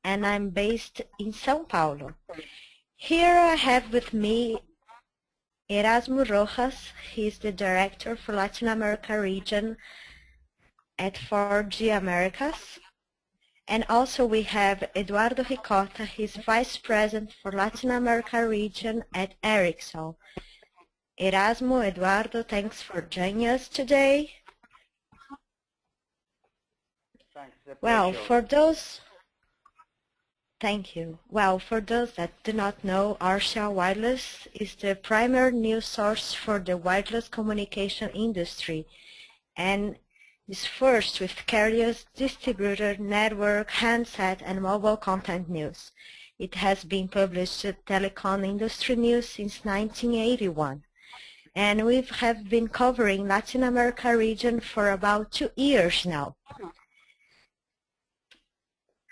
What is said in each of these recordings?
and I'm based in São Paulo. Here I have with me Erasmo Rojas. He's the Director for Latin America region at 4G Americas. And also we have Eduardo Ricotta. He's Vice President for Latin America region at Ericsson. Erasmo, Eduardo, thanks for joining us today. Thanks. Well, thank you. Well, for those that do not know, RCR Wireless is the primary news source for the wireless communication industry, and is first with carriers, distributor, network, handset, and mobile content news. It has been published at Telecom industry news since 1981. And we have been covering Latin America region for about 2 years now.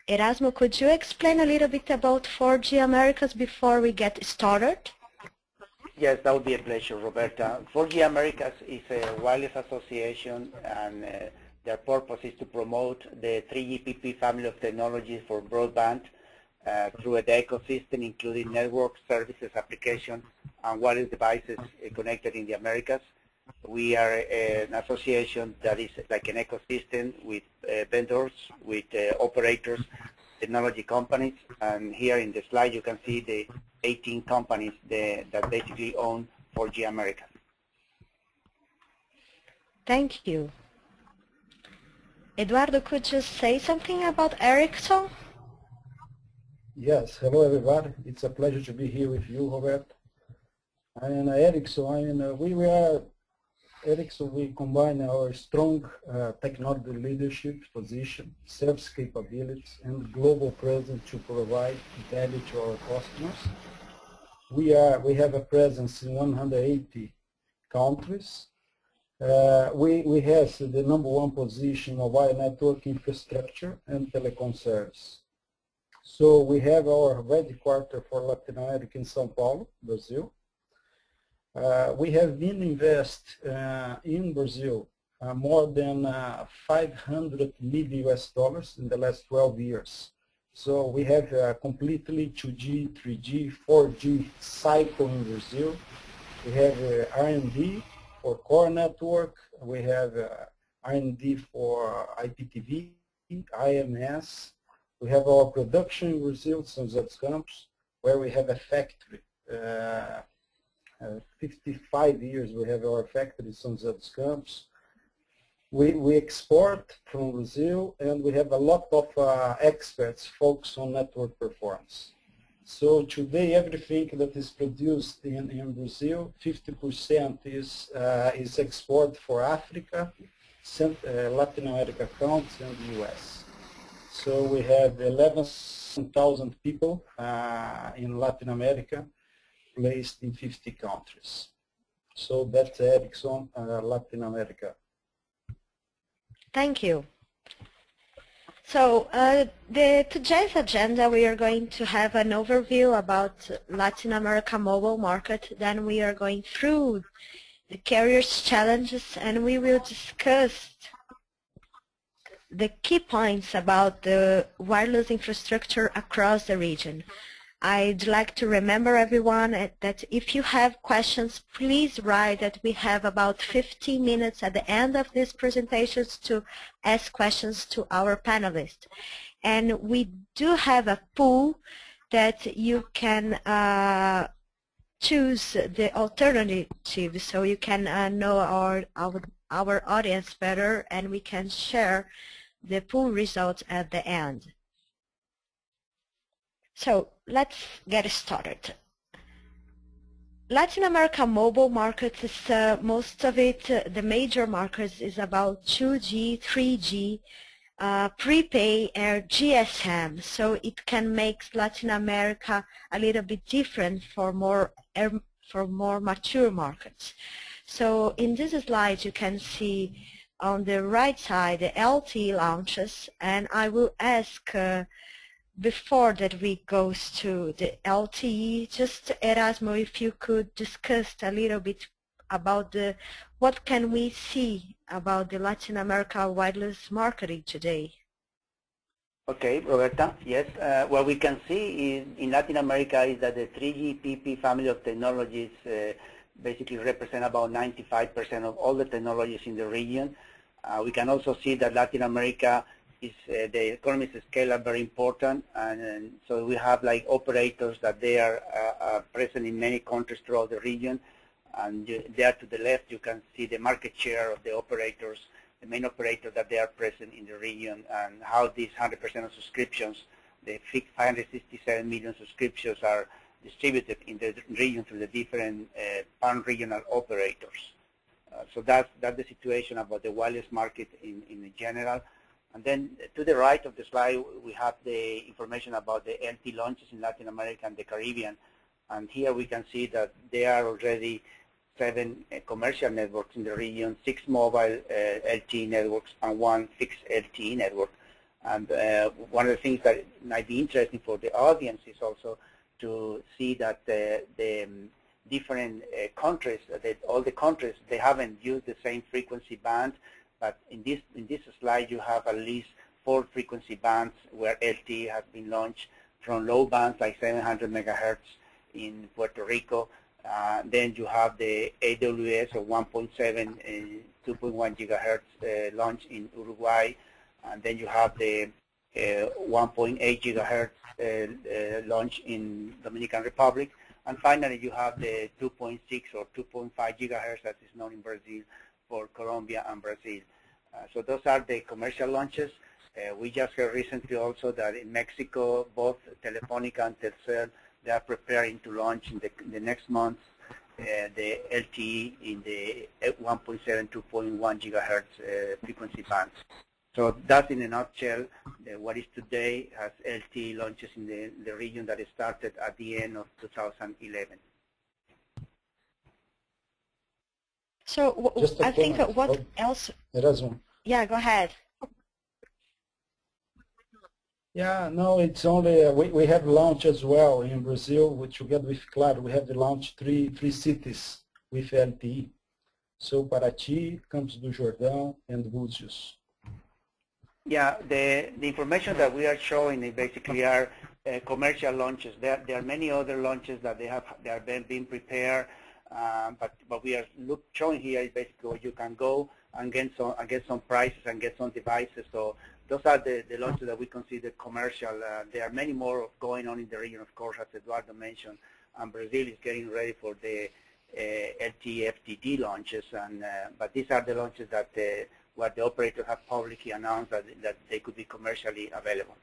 Erasmo, could you explain a little bit about 4G Americas before we get started? Yes, that would be a pleasure, Roberta. 4G Americas is a wireless association, and their purpose is to promote the 3GPP family of technologies for broadband through the ecosystem, including network services, applications, and wireless devices connected in the Americas. We are an association that is like an ecosystem with vendors, with operators, technology companies, and here in the slide you can see the 18 companies that basically own 4G America. Thank you. Eduardo, could you say something about Ericsson? Yes, hello everybody. It's a pleasure to be here with you, Roberta. And Ericsson, Ericsson, we combine our strong technology leadership position, service capabilities, and global presence to provide value to our customers. We have a presence in 180 countries. We have the #1 position of our network infrastructure and telecom service. So we have our headquarters for Latin America in São Paulo, Brazil. We have been invest in Brazil more than $500 million in the last 12 years. So we have a completely 2G, 3G, 4G cycle in Brazil. We have R&D for core network. We have R&D for IPTV, IMS. We have our production in Brazil, São José dos Campos, where we have a factory. 55 years we have our factory in São José dos Campos. We export from Brazil, and we have a lot of experts focused on network performance. So today everything that is produced in Brazil, 50% is export for Africa, Latin America countries, and the US. So we have 11,000 people in Latin America, placed in 50 countries. So that's Ericsson Latin America. Thank you. So today's agenda, we are going to have an overview about Latin America mobile market. Then we are going through the carriers' challenges, and we will discuss the key points about the wireless infrastructure across the region. I'd like to remember everyone that if you have questions, please write that we have about 15 minutes at the end of these presentations to ask questions to our panelists. And we do have a pool that you can choose the alternative, so you can know our audience better, and we can share the pool results at the end. So let's get started. Latin America mobile market is most of it, the major markets is about 2G, 3G, prepay or GSM. So it can make Latin America a little bit different for more mature markets. So in this slide you can see on the right side the LTE launches, and I will ask before that we go to the LTE, just Erasmo, if you could discuss a little bit about what can we see about the Latin America wireless marketing today. Okay, Roberta, yes. What we can see in Latin America is that the 3GPP family of technologies basically represent about 95% of all the technologies in the region. We can also see that Latin America is, the economies of scale are very important, and so we have like operators that they are present in many countries throughout the region. And there to the left, you can see the market share of the operators, the main operators that they are present in the region, and how these 100% of subscriptions, the 567 million subscriptions, are distributed in the region through the different pan-regional operators. So that's the situation about the wireless market in general. And then to the right of the slide, we have the information about the LTE launches in Latin America and the Caribbean. And here we can see that there are already 7 commercial networks in the region, 6 mobile LTE networks, and 1 fixed LTE network. And one of the things that might be interesting for the audience is also to see that the different countries, that all the countries, they haven't used the same frequency band, but in this slide you have at least 4 frequency bands where LTE has been launched, from low bands like 700 megahertz in Puerto Rico. Then you have the AWS of 1.7, 2.1 gigahertz launch in Uruguay, and then you have the 1.8 gigahertz launch in Dominican Republic, and finally you have the 2.6 or 2.5 gigahertz that is known in Brazil for Colombia and Brazil. So those are the commercial launches. We just heard recently also that in Mexico, both Telefonica and Telcel, they are preparing to launch in the next month the LTE in the 1.7, 2.1 gigahertz frequency bands. So that's in a nutshell what is today has LTE launches in the region that started at the end of 2011. So I think what else? Erasmo. Yeah, go ahead. Yeah, no, it's only, we have launched as well in Brazil, together with Claro, we have launched three cities with LTE. So Paraty, Campos do Jordão, and Búzios. Yeah, the information that we are showing basically are commercial launches. There are many other launches that they are being prepared, but what we are showing here is basically where you can go and get some prices and get some devices. So those are the launches that we consider commercial. There are many more going on in the region, of course, as Eduardo mentioned, and Brazil is getting ready for the LTE FTD launches. And but these are the launches that what the operators have publicly announced that they could be commercially available.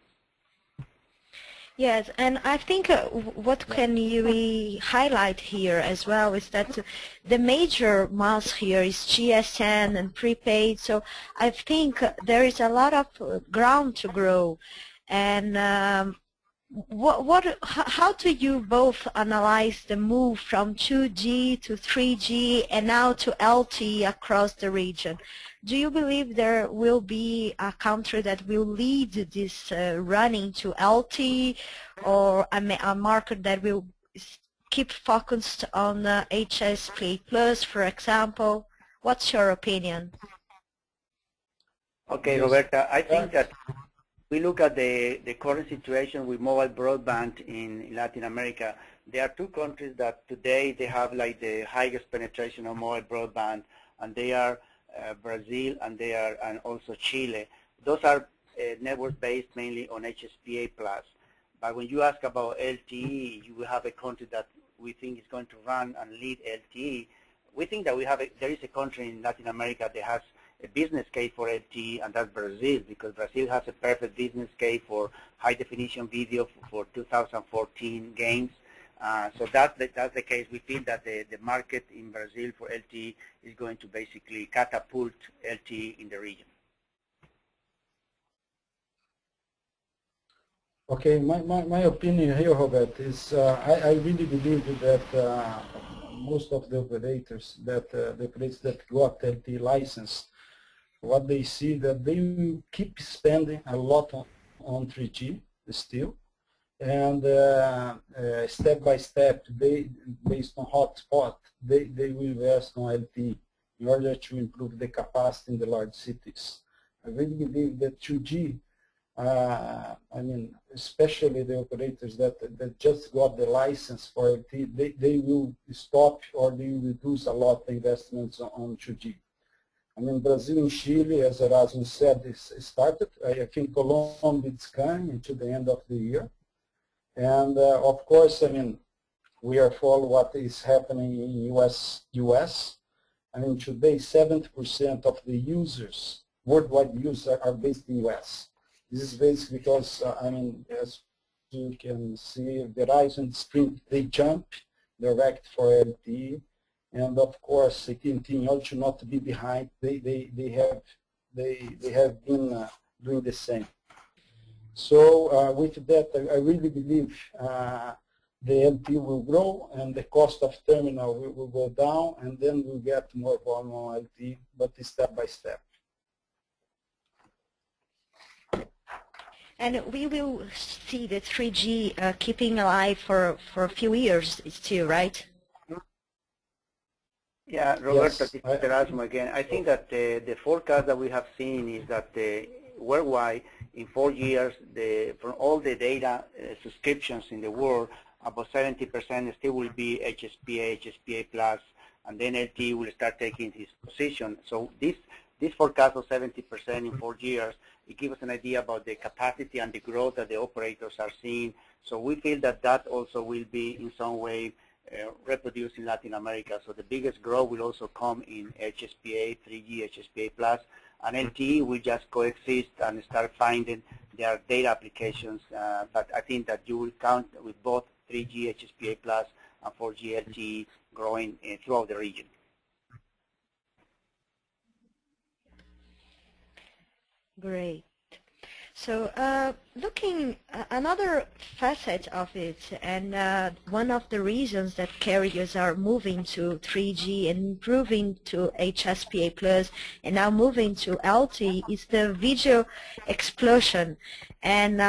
Yes, and I think what can we highlight here as well is that the major mass here is GSM and prepaid. So I think there is a lot of ground to grow. And how do you both analyze the move from 2G to 3G and now to LTE across the region? Do you believe there will be a country that will lead this running to LTE, or a market that will keep focused on HSP Plus, for example? What's your opinion? Okay, Roberta, I think that we look at the current situation with mobile broadband in Latin America. There are 2 countries that today they have like the highest penetration of mobile broadband, and they are Brazil and also Chile. Those are networks based mainly on HSPA plus. But when you ask about LTE, you will have a country that we think is going to run and lead LTE. We think that there is a country in Latin America that has a business case for LTE, and that's Brazil, because Brazil has a perfect business case for high definition video for 2014 games. So that's the case. We feel that the market in Brazil for LTE is going to basically catapult LTE in the region. Okay, my opinion here, Robert, is I really believe that most of the operators that got LTE license, what they see that they will keep spending a lot on 3G still. And step by step, based on hotspot, they will invest on LTE in order to improve the capacity in the large cities. I really believe that 2G I mean, especially the operators that just got the license for LTE, they will stop or they will reduce a lot the investments on 2G. I mean, Brazil and Chile, as Erasmo said, is started. I think Colombia is coming into the end of the year. And of course, I mean, we are following what is happening in US. I mean, today 70% of the users, worldwide users, are based in US. This is basically because, I mean, as you can see, Verizon, Sprint, they jump direct for LTE. And of course, AT&T, in order to not be behind, they have been doing the same. So with that, I really believe the LTE will grow and the cost of terminal will go down, and then we'll get more volume on LTE, but step by step. And we will see the 3G keeping alive for a few years still, right? Yeah, Roberta, Yes, this is Erasmo again. I think that the forecast that we have seen is that worldwide, in 4 years, from all the data subscriptions in the world, about 70% still will be HSPA, HSPA+, and then LTE will start taking its position. So this forecast of 70% in 4 years, it gives us an idea about the capacity and the growth that the operators are seeing. So we feel that that also will be in some way reproduced in Latin America. So the biggest growth will also come in HSPA, 3G, HSPA+, and LTE will just coexist and start finding their data applications. But I think that you will count with both 3G, HSPA+, and 4G LTE growing throughout the region. Great. So looking another facet of it, and one of the reasons that carriers are moving to 3G and improving to HSPA+, and now moving to LTE, is the video explosion. And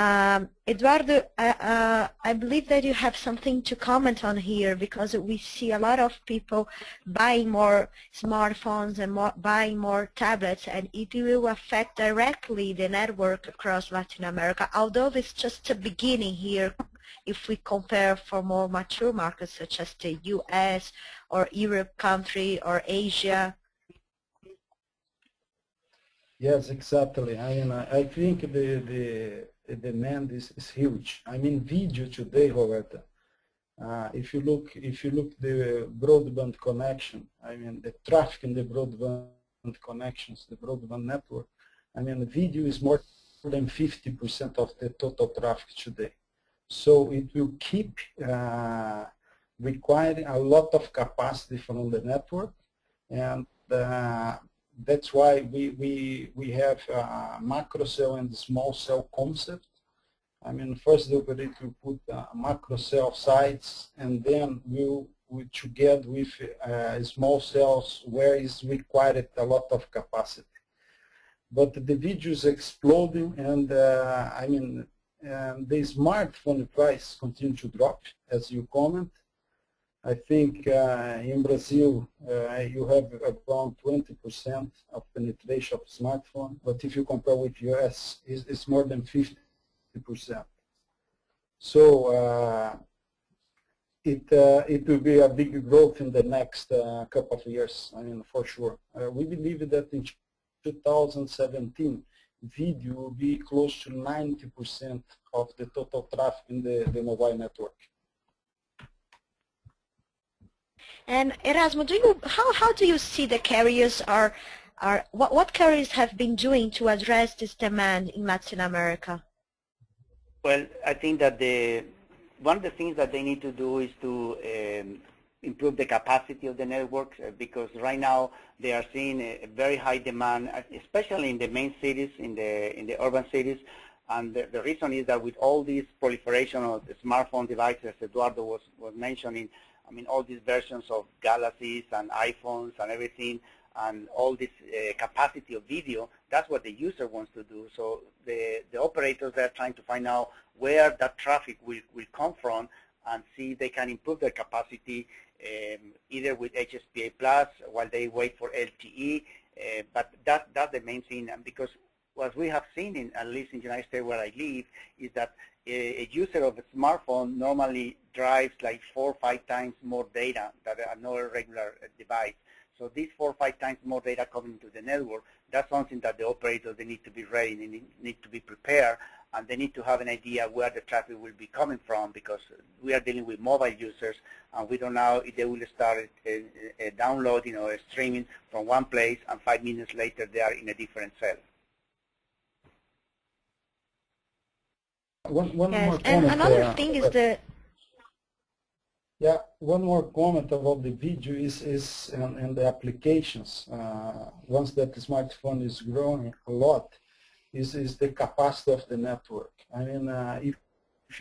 Eduardo, I believe that you have something to comment on here, because we see a lot of people buying more smartphones and buying more tablets, and it will affect directly the network across Latin America, although it's just a beginning here if we compare for more mature markets such as the US or Europe country or Asia. Yes, exactly. I mean, I think the demand is huge. I mean, video today, Roberta. If you look the broadband connection, I mean, the traffic in the broadband connections, the broadband network. I mean, video is more than 50% of the total traffic today. So it will keep requiring a lot of capacity from the network, and that's why we have macro cell and small cell concept. I mean, first the operator will put macro cell sites, and then we together with small cells where is required a lot of capacity. But the video is exploding, and I mean, the smartphone price continue to drop, as you comment. I think in Brazil you have around 20% of penetration of smartphone, but if you compare with US, it's more than 50%. So it will be a big growth in the next couple of years, I mean, for sure. We believe that in 2017, video will be close to 90% of the total traffic in the mobile network. And Erasmo, how do you see the carriers what carriers have been doing to address this demand in Latin America? Well, I think that one of the things that they need to do is to improve the capacity of the networks, because right now they are seeing a very high demand, especially in the main cities, in the urban cities. And the reason is that with all this proliferation of the smartphone devices, Eduardo was mentioning, I mean, all these versions of Galaxies and iPhones and everything, and all this capacity of video, that's what the user wants to do. So the operators, they're trying to find out where that traffic will come from and see if they can improve their capacity either with HSPA+ while they wait for LTE. But that's the main thing, and because what we have seen, at least in the United States where I live, is that a user of a smartphone normally drives like 4 or 5 times more data than another regular device. So these 4 or 5 times more data coming into the network, that's something that the operators, they need to be ready, they need to be prepared, and they need to have an idea where the traffic will be coming from, because we are dealing with mobile users, and we don't know if they will start downloading or streaming from one place, and 5 minutes later they are in a different cell. One more comment. And another thing is that one more comment about the video is and the applications. Once that the smartphone is growing a lot, is the capacity of the network. I mean, if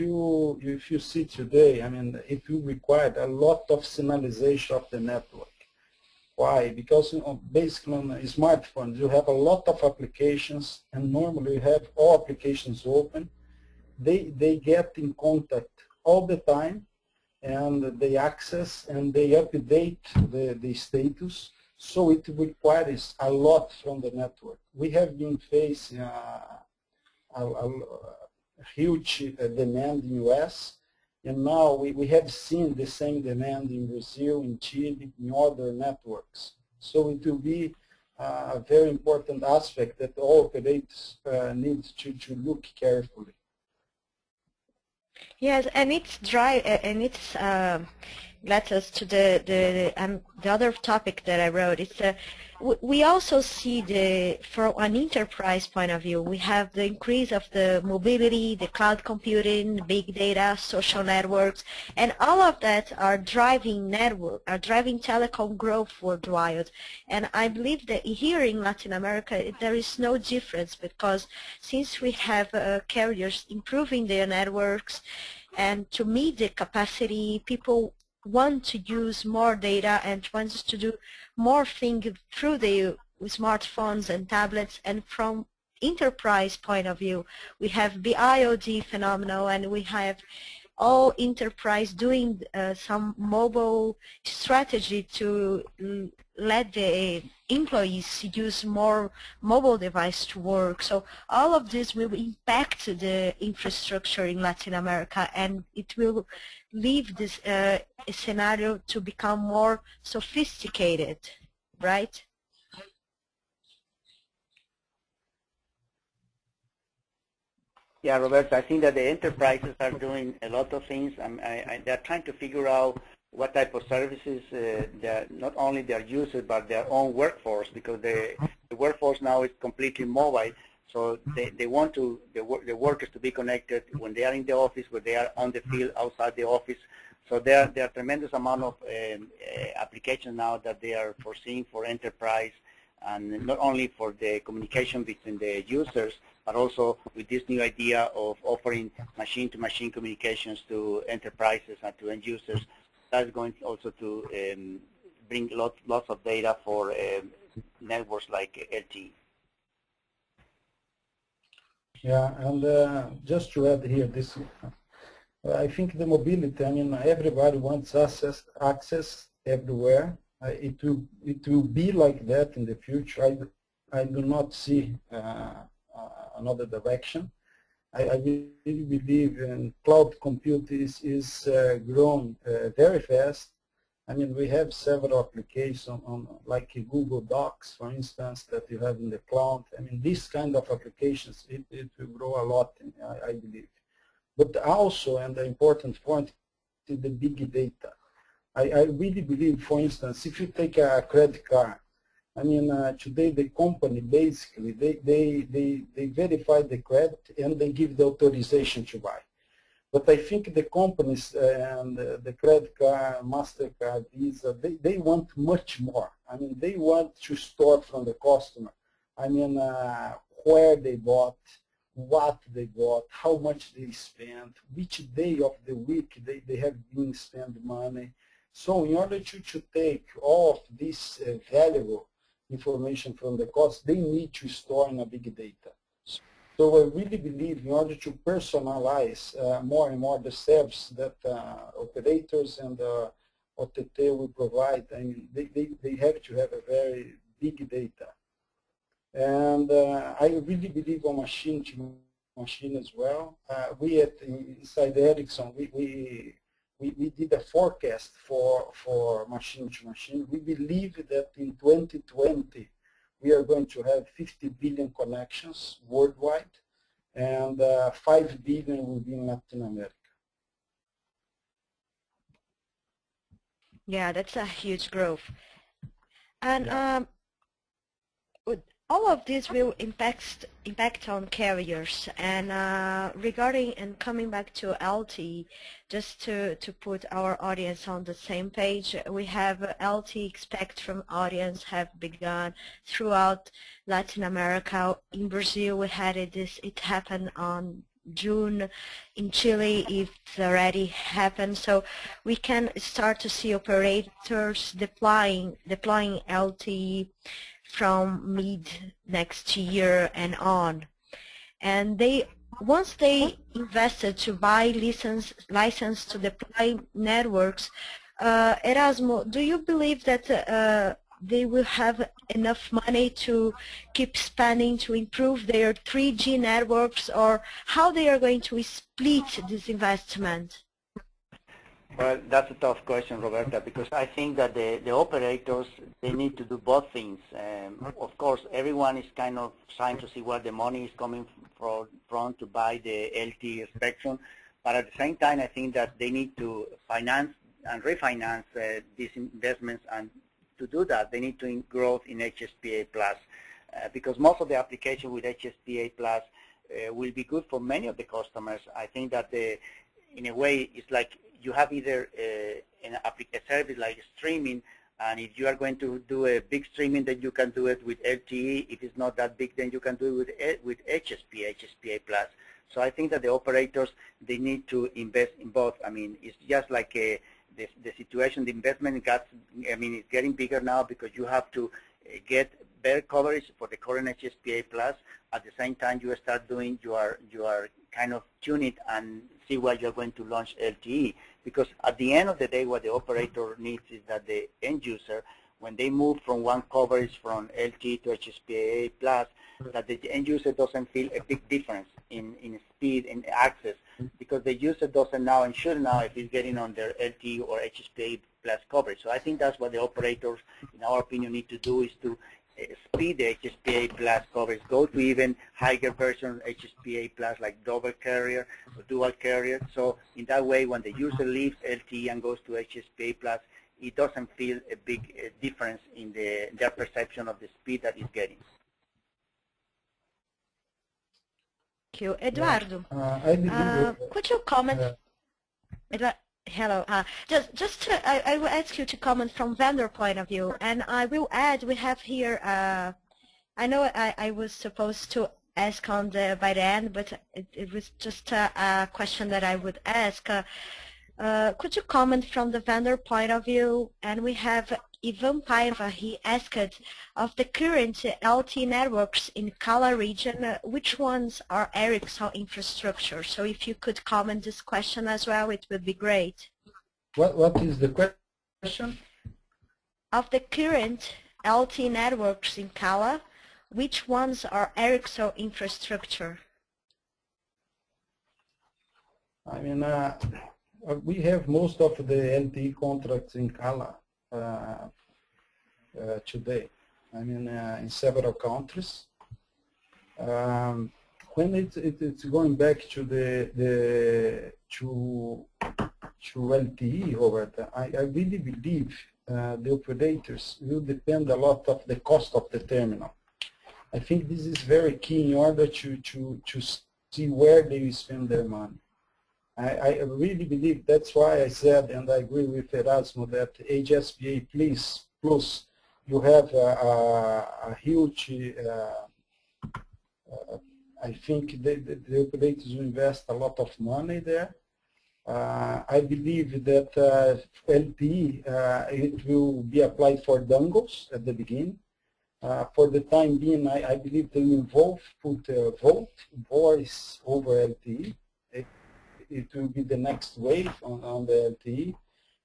you see today, I mean, it will require a lot of signalization of the network. Why? Because basically on smartphones you have a lot of applications, and normally you have all applications open. They get in contact all the time, and they access and they update the status, so it requires a lot from the network. We have been facing a huge demand in US, and now we have seen the same demand in Brazil, in Chile, in other networks. So it will be a very important aspect that all operators need to look carefully. yes, and it's led us to the other topic that I wrote. It's we also see from an enterprise point of view, we have the increase of the mobility, the cloud computing, big data, social networks, and all of that are driving telecom growth worldwide. And I believe that here in Latin America there is no difference, because since we have carriers improving their networks, and to meet the capacity, people want to use more data and wants to do more things through the smartphones and tablets. And from enterprise point of view, we have the IoT phenomenon, and we have all enterprise doing some mobile strategy to let the employees use more mobile device to work. So all of this will impact the infrastructure in Latin America, and it will leave this scenario to become more sophisticated, right? Yeah, Roberta, I think that the enterprises are doing a lot of things, and they're trying to figure out what type of services not only their users but their own workforce, because the workforce now is completely mobile. So they want the workers to be connected when they are in the office, when they are on the field, outside the office. So there are tremendous amount of applications now that they are foreseeing for enterprise, and not only for the communication between the users, but also with this new idea of offering machine-to-machine communications to enterprises and to end users. That's going also to bring lots of data for networks like LTE. Yeah, and just to add here, this I think the mobility. I mean, everybody wants access everywhere. It will be like that in the future. I do not see another direction. I really believe in cloud computing is growing very fast. I mean, we have several applications on like Google Docs, for instance, that you have in the cloud. I mean, this kind of applications, it will grow a lot, I believe. But also, and the important point, is the big data. I really believe, for instance, if you take a credit card, I mean, today the company basically, they verify the credit and they give the authorization to buy. But I think the companies and the credit card, MasterCard, Visa, they want much more. I mean, they want to store from the customer. I mean, where they bought, what they bought, how much they spent, which day of the week they have been spending money. So in order to take all of this valuable information from the cost, they need to store in a big data. So I really believe in order to personalize more and more the service that operators and OTT will provide, I mean, they have to have a very big data. And I really believe on machine to machine as well. We inside Ericsson, we did a forecast for machine to machine. We believe that in 2020 we are going to have 50 billion connections worldwide, and 5 billion will be in Latin America. Yeah, that's a huge growth. And all of this will impact on carriers. And regarding and coming back to LTE, just to put our audience on the same page, we have LTE spectrum audience have begun throughout Latin America. In Brazil, we had it happened on June. In Chile, it's already happened. So we can start to see operators deploying LTE from mid next year and on. And once they invested to buy license to deploy networks, Erasmo, do you believe that they will have enough money to keep spending to improve their 3G networks, or how they are going to split this investment? Well, that's a tough question, Roberta, because I think that the operators, they need to do both things. Of course, everyone is kind of trying to see where the money is coming from to buy the LTE spectrum, but at the same time, I think that they need to finance and refinance these investments, and to do that, they need to grow in HSPA+, because most of the application with HSPA+ will be good for many of the customers. I think that in a way, it's like you have either a service like streaming, and if you are going to do a big streaming, then you can do it with LTE. If it's not that big, then you can do it with HSPA+. So I think that the operators, they need to invest in both. I mean, it's just like the situation, the investment is getting bigger now, because you have to get better coverage for the current HSPA+. At the same time, you start doing, you are kind of tune it and see where you're going to launch LTE. Because at the end of the day, what the operator needs is that the end user, when they move from one coverage from LTE to HSPA+, that the end user doesn't feel a big difference in speed and access, because the user doesn't now and should now if he's getting on their LTE or HSPA+ coverage. So I think that's what the operators, in our opinion, need to do, is to speed the HSPA+ coverage, go to even higher version HSPA+, like double carrier or dual carrier. So in that way, when the user leaves LTE and goes to HSPA+, it doesn't feel a big difference in their perception of the speed that it's getting. Thank you. Eduardo, could you comment? Hello. I will ask you to comment from vendor point of view, and I will add, we have here, I know I was supposed to ask by the end, but it was just a question that I would ask. Could you comment from the vendor point of view? And we have Ivan Paiva. He asked, of the current LTE networks in Cala region, which ones are Ericsson infrastructure? So if you could comment this question as well, it would be great. What is the question? Of the current LTE networks in Cala, which ones are Ericsson infrastructure? I mean, we have most of the LTE contracts in Cala today. I mean, in several countries. When it's going back to to LTE, Roberta, I really believe the operators will depend a lot of the cost of the terminal. I think this is very key in order to see where they will spend their money. I really believe, that's why I said, and I agree with Erasmo, that HSPA plus you have a huge, I think the operators will invest a lot of money there. I believe that LTE, it will be applied for dongles at the beginning. For the time being, I believe they will put voice over LTE. It will be the next wave on the LTE.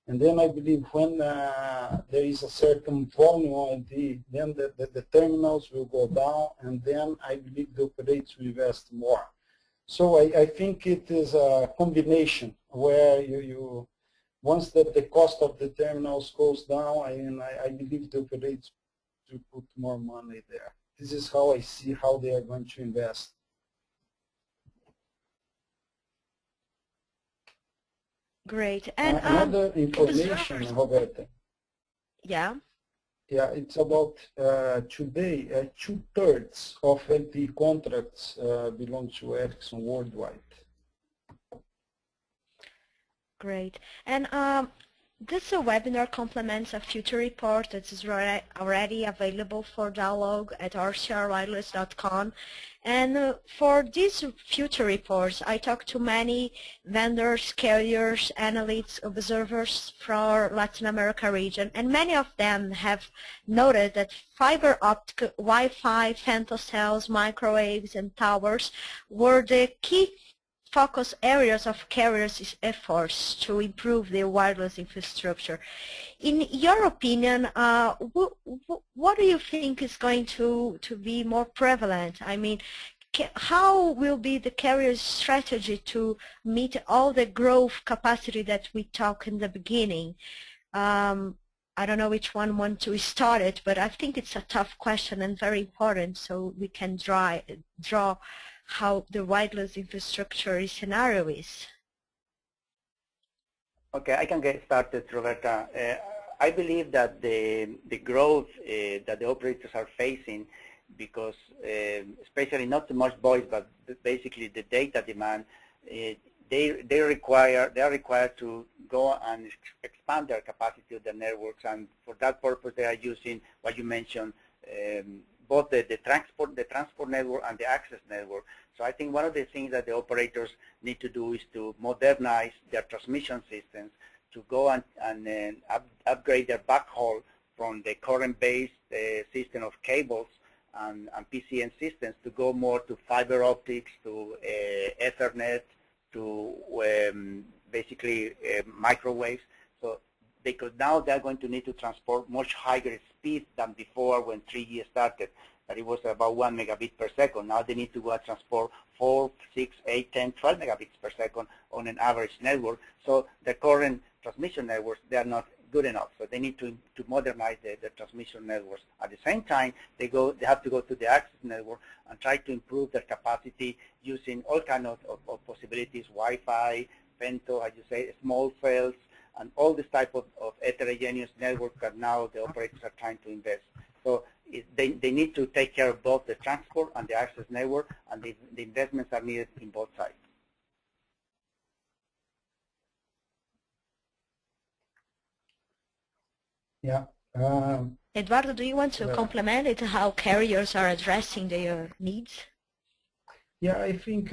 And then I believe when there is a certain volume, then the terminals will go down, and then I believe the operators will invest more. So I think it is a combination where once the cost of the terminals goes down, I believe the operators will put more money there. This is how I see how they are going to invest. Great. And another information, Roberta. Yeah. Yeah, it's about today, 2/3 of LTE contracts belong to Ericsson worldwide. Great. And this webinar complements a future report that is already available for download at rcrwireless.com. And for these future reports, I talked to many vendors, carriers, analysts, observers from Latin America region, and many of them have noted that fiber optic, Wi-Fi, femtocells, microwaves, and towers were the key focus areas of carriers' efforts to improve their wireless infrastructure. In your opinion, what do you think is going to be more prevalent? I mean, how will be the carrier's strategy to meet all the growth capacity that we talked in the beginning? I don't know which one wants to start it, but I think it's a tough question and very important, so we can draw how the wireless infrastructure scenario is. Okay, I can get started, Roberta. I believe that the growth that the operators are facing, because especially not so much voice, but basically the data demand, they are required to go and expand their capacity of the networks, and for that purpose they are using what you mentioned, both the transport network and the access network. So I think one of the things that the operators need to do is to modernize their transmission systems, to go and upgrade their backhaul from the current based system of cables and PCN systems to go more to fiber optics, to Ethernet, to basically microwaves. So because now they're going to need to transport much higher speed than before when 3G started. That it was about 1 megabit per second. Now they need to go and transport 4, 6, 8, 10, 12 megabits per second on an average network. So the current transmission networks, they are not good enough. So they need to modernize the transmission networks. At the same time, they have to go to the access network and try to improve their capacity using all kinds of possibilities, Wi-Fi, femto, as you say, small cells, and all this type of heterogeneous network that now the operators are trying to invest. So they need to take care of both the transport and the access network, and the investments are needed in both sides. Yeah. Eduardo, do you want to complement it, how carriers are addressing their needs? Yeah, I think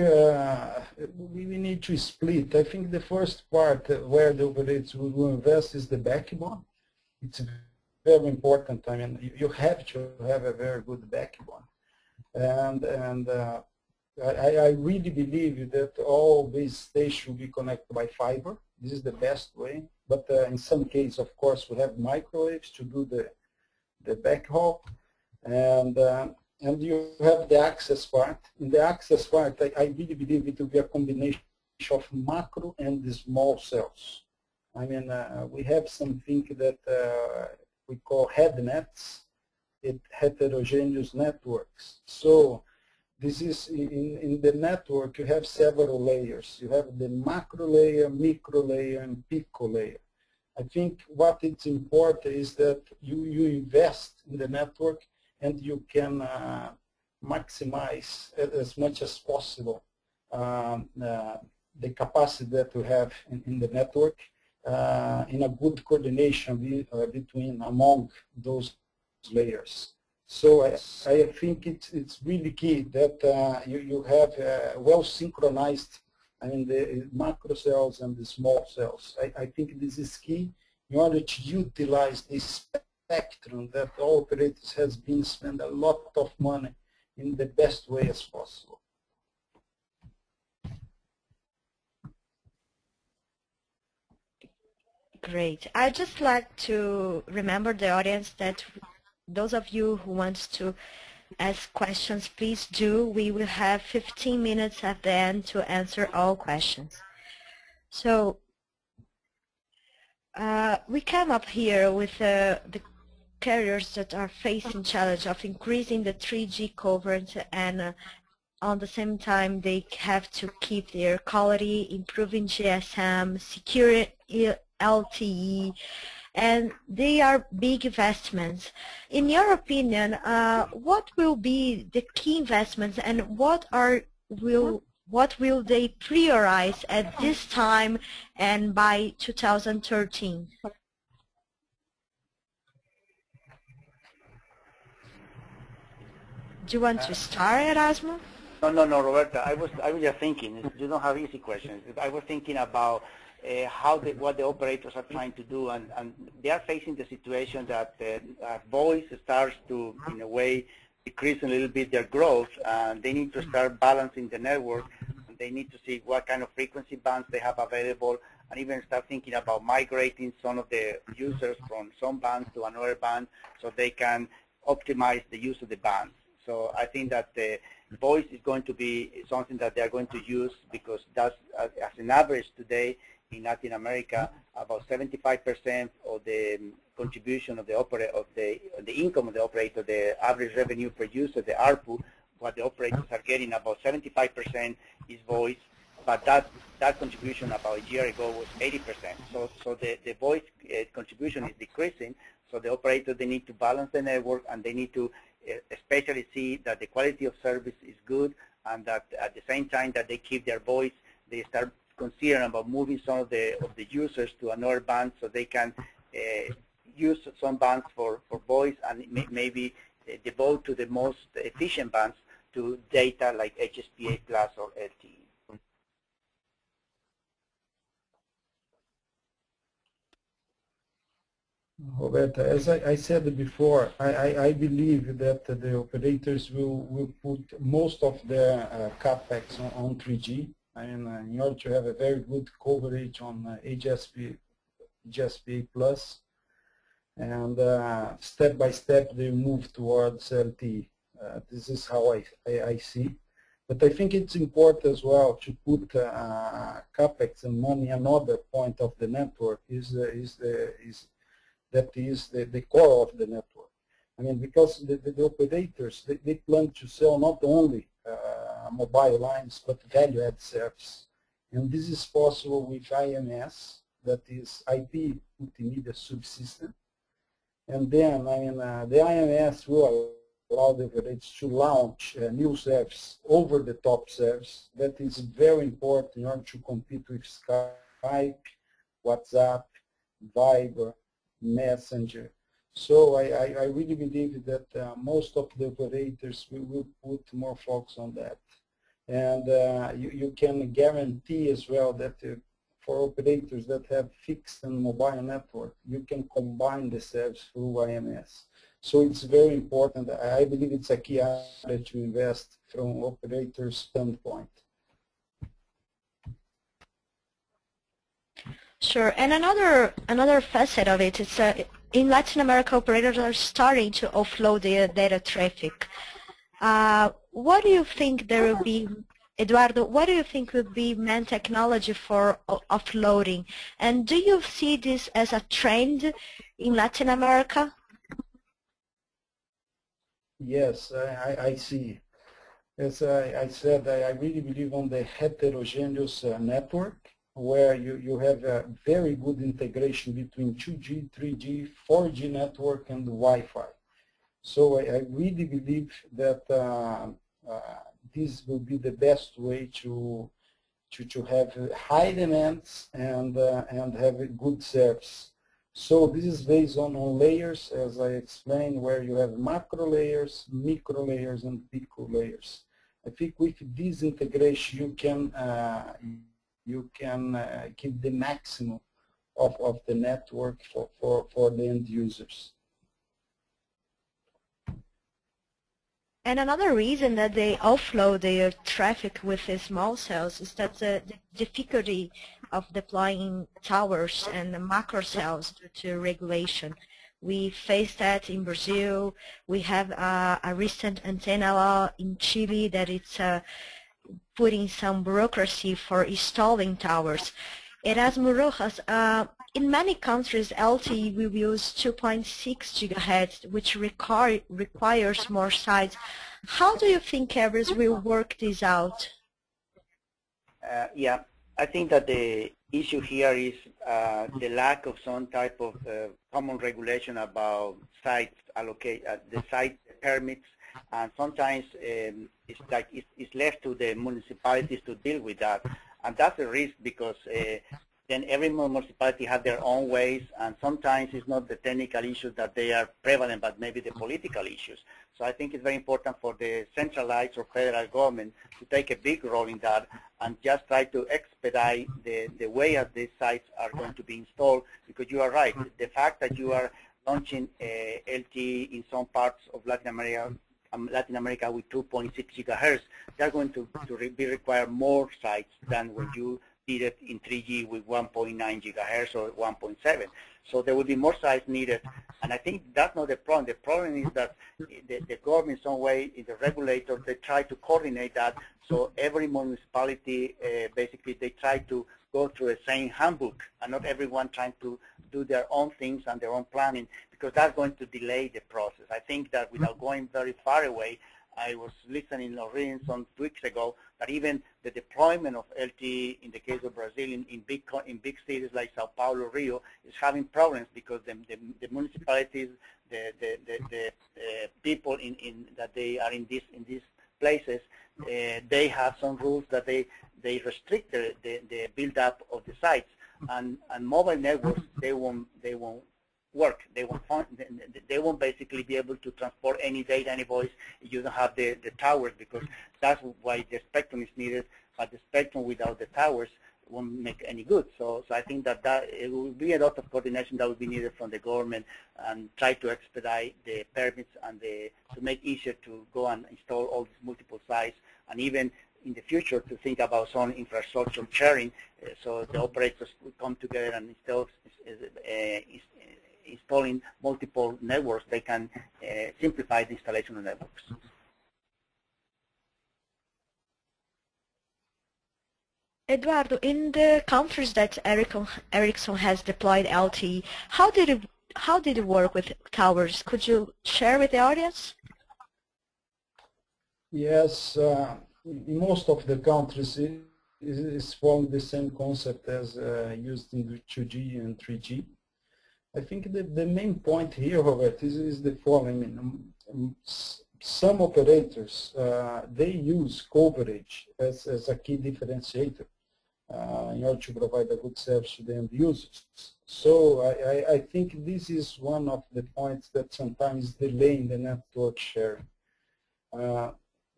we need to split. I think the first part where the operators will invest is the backbone. It's very important. I mean, you have to have a very good backbone. And I really believe that all base stations will be connected by fiber. This is the best way. But in some cases, of course, we have microwaves to do the backhaul. And you have the access part. In the access part, I really believe it will be a combination of macro and the small cells. I mean, we have something that we call headnets, heterogeneous networks. So this is in the network, you have several layers. You have the macro layer, micro layer, and pico layer. I think what is important is that you invest in the network and you can maximize as much as possible the capacity that you have in the network in a good coordination among those layers. So I think it's really key that you have well synchronized, I mean, the macro cells and the small cells. I think this is key in order to utilize this spectrum that all operators has been spending a lot of money in the best way as possible. Great. I'd just like to remember the audience that those of you who want to ask questions, please do. We will have 15 minutes at the end to answer all questions. So we came up here with the carriers that are facing challenge of increasing the 3G coverage, and on the same time they have to keep their quality, improving GSM, secure LTE, and they are big investments. In your opinion, what will be the key investments, and what will they prioritize at this time and by 2013? Do you want to start, Erasmo? No, Roberta. I was just thinking. You don't have easy questions. I was thinking about what the operators are trying to do, and they are facing the situation that voice starts to, in a way, decrease a little bit their growth, and they need to start balancing the network. And they need to see what kind of frequency bands they have available, and even start thinking about migrating some of the users from some bands to another band so they can optimize the use of the bands. So I think that the voice is going to be something that they are going to use, because that's, as an average today in Latin America, about 75% of the contribution of the the income of the operator, the average revenue per user, the ARPU, what the operators are getting, about 75% is voice. But that contribution about a year ago was 80%. So the voice contribution is decreasing. So the operator, they need to balance the network, and they need to especially see that the quality of service is good, and that at the same time that they keep their voice, they start considering about moving some of the users to another band, so they can use some bands for voice, and maybe devote to the most efficient bands to data like HSPA plus or LTE. Roberta, as I said before, I believe that the operators will put most of their capex on 3G. I mean, in order to have a very good coverage on HSPA plus, and step by step they move towards LTE. This is how I see. But I think it's important as well to put capex and money. Another point of the network is the core of the network. I mean, because the operators, they plan to sell not only mobile lines, but value-add service. And this is possible with IMS, that is IP Multimedia Subsystem. And then, I mean, the IMS will allow the operators to launch a new service, over-the-top service, that is very important in order to compete with Skype, WhatsApp, Viber, Messenger. So I really believe that most of the operators will put more focus on that. And you can guarantee as well that for operators that have fixed and mobile network, you can combine the service through IMS. So it's very important. I believe it's a key area to invest from operator's standpoint. Sure, and another facet of it is in Latin America, operators are starting to offload their data traffic. What do you think there will be, Eduardo? What do you think would be main technology for offloading? And do you see this as a trend in Latin America? Yes, I see. As I said, I really believe on the heterogeneous network, where you have a very good integration between 2G, 3G, 4G network and Wi-Fi. So I really believe that this will be the best way to have high demands and have a good service. So this is based on layers, as I explained, where you have macro layers, micro layers, and pico layers. I think with this integration, you can give the maximum of the network for the end users. And another reason that they offload their traffic with the small cells is that the difficulty of deploying towers and macro cells due to regulation. We face that in Brazil. We have a recent antenna law in Chile that it's putting some bureaucracy for installing towers. Erasmo, Rojas, in many countries, LTE will use 2.6 gigahertz, which requires more sites. How do you think carriers will work this out? Yeah, I think that the issue here is the lack of some type of common regulation about sites allocate, the site permits, and sometimes it's left to the municipalities to deal with that, and that's a risk because then every municipality has their own ways, and sometimes it's not the technical issues that they are prevalent, but maybe the political issues. So I think it's very important for the centralized or federal government to take a big role in that and just try to expedite the way as these sites are going to be installed, because you are right. The fact that you are launching LTE in some parts of Latin America with 2.6 gigahertz, they're going to require more sites than when you did it in 3G with 1.9 gigahertz or 1.7. So there will be more sites needed, and I think that's not the problem. The problem is that the government, in some way, in the regulator, they try to coordinate that. So every municipality, basically, they try to go through the same handbook, and not everyone trying to do their own things and their own planning, because that's going to delay the process. I think that without going very far away, I was listening or reading some weeks ago that even the deployment of LTE in the case of Brazil in big cities like Sao Paulo, Rio, is having problems because the municipalities, the people that they are in these places, they have some rules that they restrict the build up of the sites, and mobile networks they won't work. They won't basically be able to transport any data, any voice if you don't have the towers, because that's why the spectrum is needed. But the spectrum without the towers won't make any good. So I think that it will be a lot of coordination that will be needed from the government, and try to expedite the permits and to make easier to go and install all these multiple sites, and even in the future to think about some infrastructure sharing, so the operators will come together and installing multiple networks. They can simplify the installation of networks. Eduardo, in the countries that Ericsson has deployed LTE, how did it work with towers? Could you share with the audience? Yes, in most of the countries is following the same concept as used in 2G and 3G. I think the main point here, Roberta, is the following. Some operators, they use coverage as a key differentiator in order to provide a good service to the end users. So I think this is one of the points that sometimes delay in the network sharing.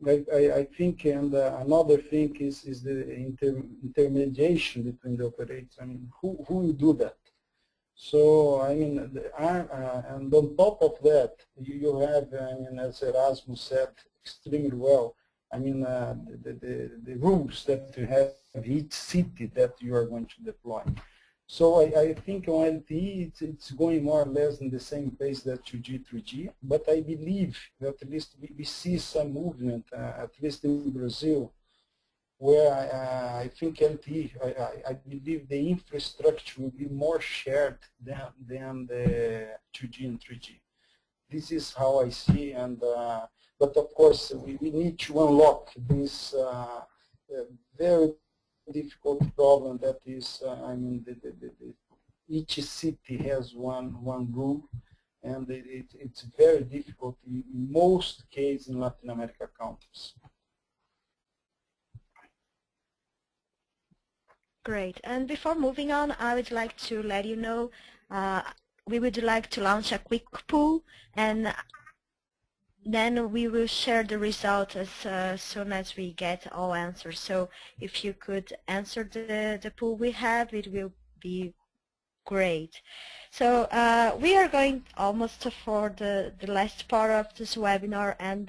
I think, and another thing is the intermediation between the operators. I mean, who will do that? So, I mean, and on top of that, you have, I mean, as Erasmo said extremely well, I mean, the rules that you have each city that you are going to deploy. So I think on LTE, it's going more or less in the same pace that 2G, 3G, but I believe that at least we see some movement, at least in Brazil, where I think LTE, I believe the infrastructure will be more shared than the 2G and 3G. This is how I see, and but of course we need to unlock this very difficult problem that is, I mean, each city has one rule, and it's very difficult in most cases in Latin America countries. Great. And before moving on, I would like to let you know we would like to launch a quick poll, and then we will share the result as soon as we get all answers. So if you could answer the poll we have, it will be great. So we are going almost for the last part of this webinar, and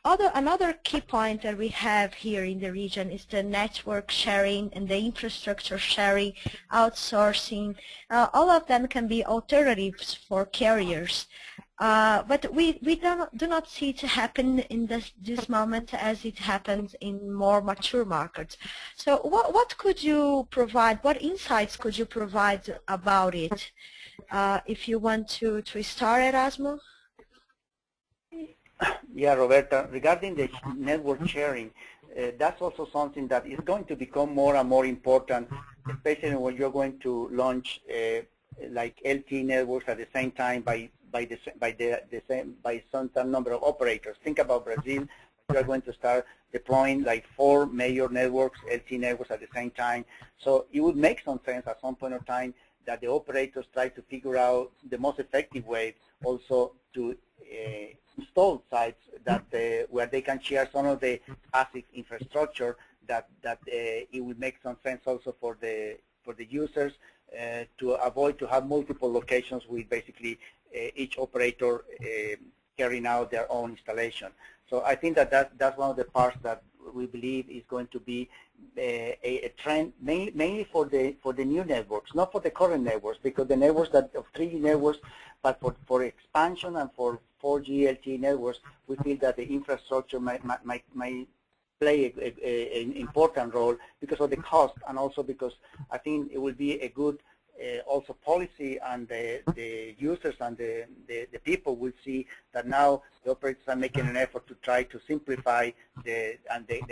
Another key point that we have here in the region is the network sharing and the infrastructure sharing, outsourcing. All of them can be alternatives for carriers. But we do not see it happen in this moment as it happens in more mature markets. So what could you provide, what insights could you provide about it? If you want to start, Erasmo? Yeah, Roberta, regarding the network sharing, that's also something that is going to become more and more important, especially when you're going to launch like LTE networks at the same time by some number of operators. Think about Brazil. You are going to start deploying like 4 major networks, LTE networks at the same time. So it would make some sense at some point of time that the operators try to figure out the most effective way also to install sites that where they can share some of the passive infrastructure that it will make some sense also for the users to avoid to have multiple locations with basically each operator carrying out their own installation. So I think that's one of the parts that we believe is going to be a trend mainly for the new networks, not for the current networks, because the networks that of 3G networks, but for expansion and for 4G LTE networks, we feel that the infrastructure might play an important role because of the cost, and also because I think it will be a good also policy, and the users and the people will see that now the operators are making an effort to try to simplify the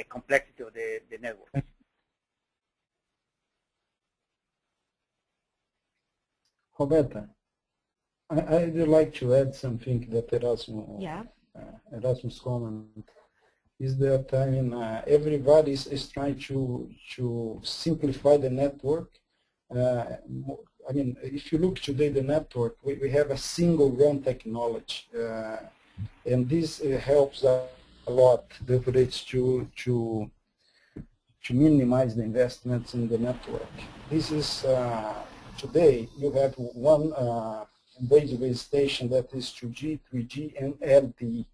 complexity of the network. Roberta, I'd like to add something that Erasmo's comment is that everybody is trying to simplify the network. I mean, if you look today the network, we have a single run technology, and this helps a lot the operators to minimize the investments in the network. This is today you have one base station that is 2G, 3G, and LTE.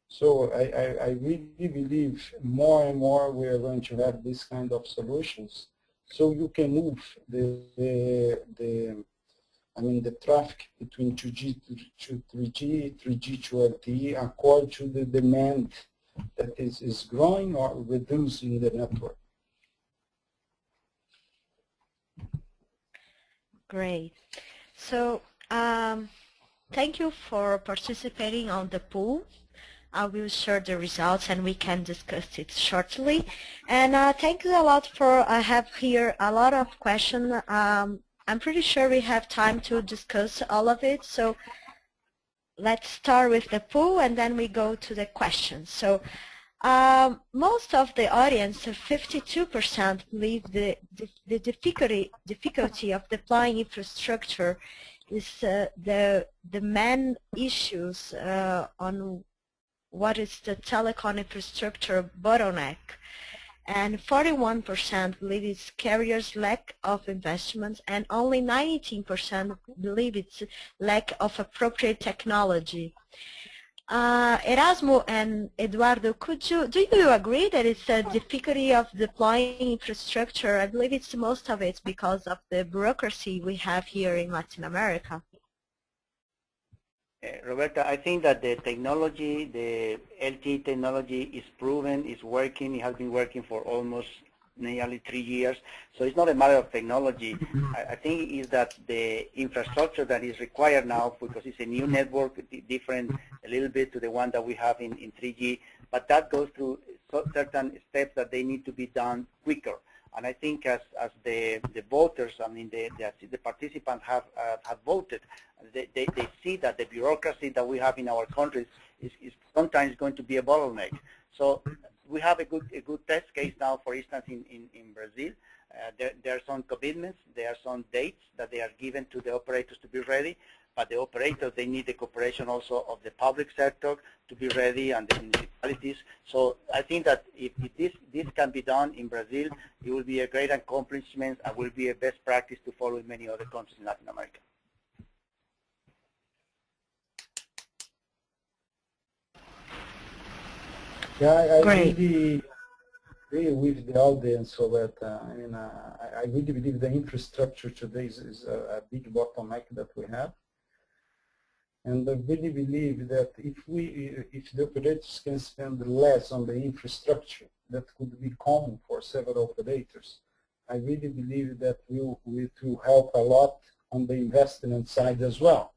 So I really believe more and more we are going to have this kind of solutions. So you can move the traffic between 2G to 3G, 3G to LTE according to the demand that is growing or reducing the network. Great. So thank you for participating on the poll. I will share the results and we can discuss it shortly. And thank you a lot for, I have here a lot of questions. I'm pretty sure we have time to discuss all of it. So let's start with the poll and then we go to the questions. So most of the audience, 52%, believe the difficulty of deploying infrastructure is the main issues on what is the telecom infrastructure bottleneck, and 41% believe it's carriers' lack of investments, and only 19% believe it's lack of appropriate technology. Erasmo and Eduardo, do you agree that it's a difficulty of deploying infrastructure? I believe it's most of it because of the bureaucracy we have here in Latin America. Roberta, I think that the technology, the LTE technology is proven, is working. It has been working for almost nearly 3 years. So it's not a matter of technology. I think it's that the infrastructure that is required now, because it's a new network, different a little bit to the one that we have in 3G, but that goes through certain steps that they need to be done quicker. And I think as the voters, I mean the participants have voted, they see that the bureaucracy that we have in our countries is sometimes going to be a bottleneck. So we have a good test case now, for instance, in Brazil. There are some commitments, there are some dates that they are given to the operators to be ready, but the operators, they need the cooperation also of the public sector to be ready, and the municipalities. So I think that if this can be done in Brazil, it will be a great accomplishment and will be a best practice to follow in many other countries in Latin America. Yeah, I Great. really agree with the audience, Roberta. I mean, I really believe the infrastructure today is a big bottleneck that we have. And I really believe that if the operators can spend less on the infrastructure, that could be common for several operators. I really believe that it will help a lot on the investment side as well.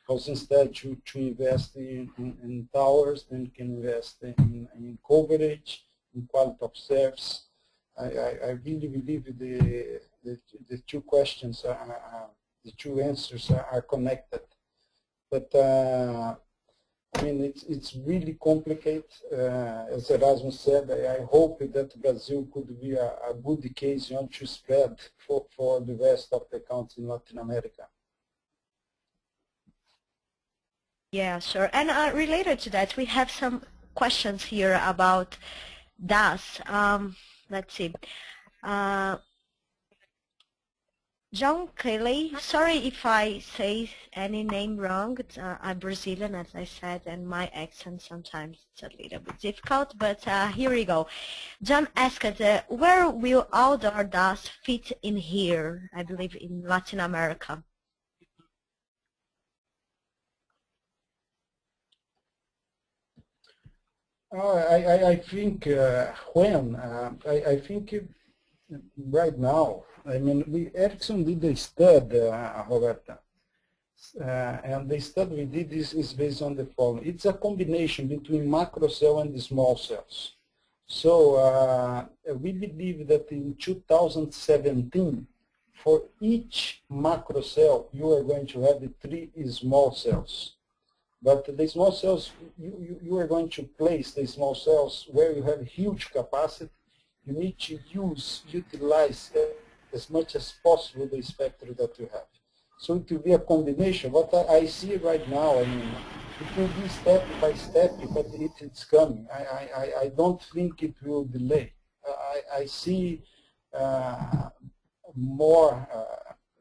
Because instead to invest in towers, then you can invest in coverage, in quality of service. I really believe the two questions, the two answers are connected. But I mean, it's really complicated. As Erasmo said, I hope that Brazil could be a good case to spread for the rest of the countries in Latin America. Yeah, sure. And related to that, we have some questions here about DAS. Let's see. John Kelly, sorry if I say any name wrong. I'm Brazilian, as I said, and my accent sometimes it's a little bit difficult, but here we go. John asked, where will outdoor DAS fit in here, I believe in Latin America? I think I think right now, I mean, Ericsson did a study, Roberta, and the study we did is based on the following. It's a combination between macro cell and the small cells. So we believe that in 2017, for each macro cell, you are going to have 3 small cells. But the small cells, you are going to place the small cells where you have huge capacity. You need to utilize as much as possible the spectrum that you have. So it will be a combination. What I see right now, I mean, it will be step by step, but it's coming. I don't think it will delay. I see more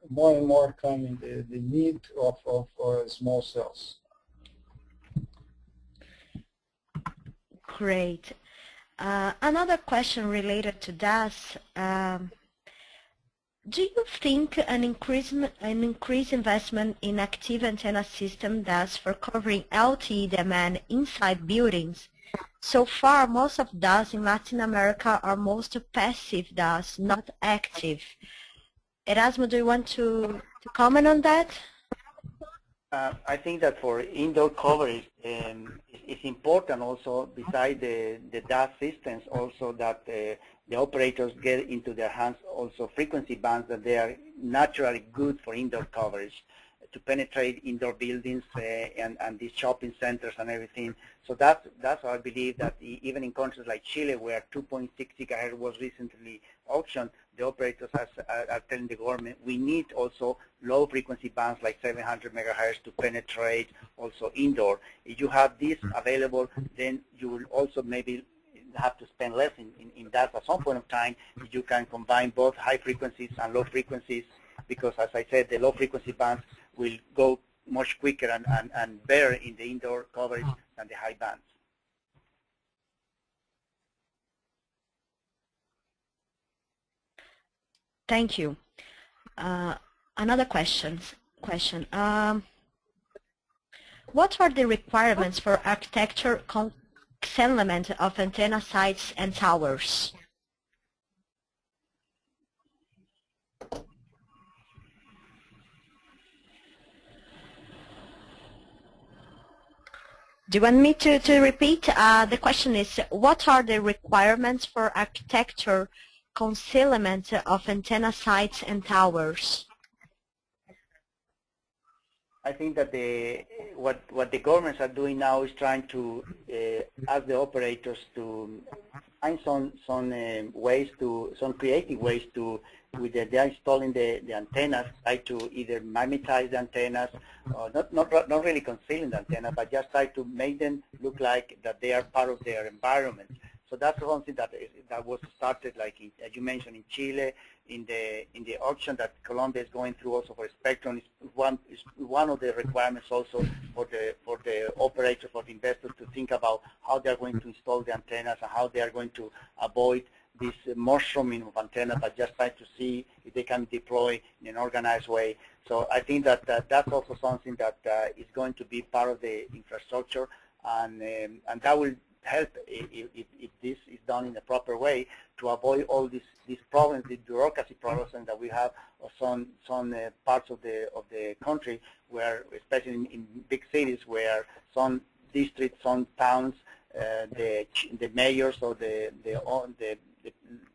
and more coming, the need of small cells. Great. Another question related to DAS. Do you think an increased investment in active antenna system DAS for covering LTE demand inside buildings? So far, most of DAS in Latin America are most passive DAS, not active. Erasmo, do you want to comment on that? I think that for indoor coverage, it's important also, beside the DAS systems, also that the operators get into their hands also frequency bands that they are naturally good for indoor coverage, to penetrate indoor buildings and these shopping centers and everything. So that's how I believe that even in countries like Chile, where 2.6 gigahertz was recently auctioned, the operators are telling the government, we need also low frequency bands like 700 megahertz to penetrate also indoor. If you have this available, then you will also maybe have to spend less in that at some point of time. You can combine both high frequencies and low frequencies, because as I said, the low frequency bands will go much quicker and better in the indoor coverage than the high bands. Thank you. Another question. What are the requirements for architecture concealment of antenna sites and towers? Do you want me to repeat? The question is, what are the requirements for architecture concealment of antenna sites and towers? I think that what the governments are doing now is trying to ask the operators to find some creative ways to, with they're installing the antennas, try to either mimetize the antennas, or not really concealing the antenna, but just try to make them look like that they are part of their environment. So that's something that was started, like as you mentioned, in Chile, the auction that Colombia is going through also for spectrum is one of the requirements also for the operator, for the investors to think about how they are going to install the antennas and how they are going to avoid this mushrooming of antennas, but just try to see if they can deploy in an organized way. So I think that that's also something that is going to be part of the infrastructure, and that will help if this is done in a proper way to avoid all these problems, the bureaucracy problems that we have of some parts of the country where, especially in big cities, where some districts, some towns, the mayors or the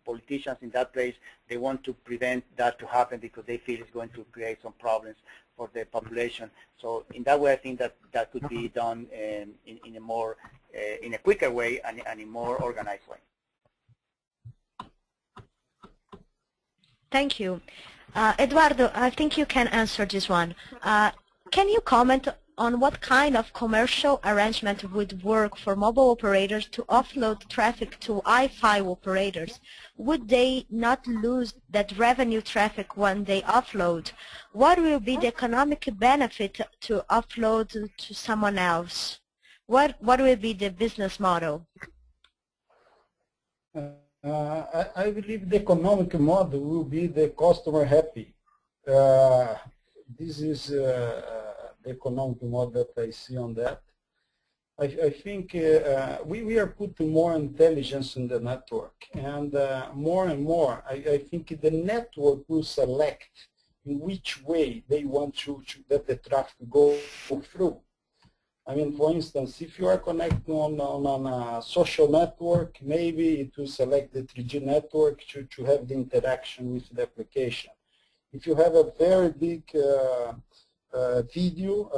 politicians in that place, they want to prevent that to happen because they feel it's going to create some problems for the population. So in that way, I think that could be done in a more in a quicker way and in a more organized way. Thank you. Eduardo, I think you can answer this one. Can you comment on what kind of commercial arrangement would work for mobile operators to offload traffic to Wi-Fi operators? Would they not lose that revenue traffic when they offload? What will be the economic benefit to offload to someone else? What will be the business model? I believe the economic model will be the customer happy. This is the economic model that I see on that. I think we are putting more intelligence in the network, and more, I think the network will select in which way they want to that the traffic go through. I mean, for instance, if you are connecting on a social network, maybe it will select the 3G network to have the interaction with the application. If you have a very big video,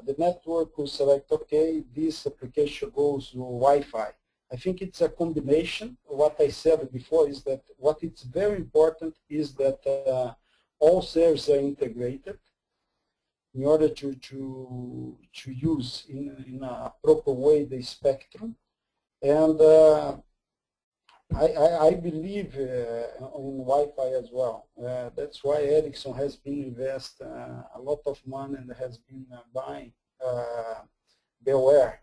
the network will select, okay, this application goes to Wi-Fi. I think it's a combination. What I said before is that what is very important is that all services are integrated in order to use in a proper way the spectrum. And I believe in Wi-Fi as well. That's why Ericsson has been investing a lot of money and has been buying Beware.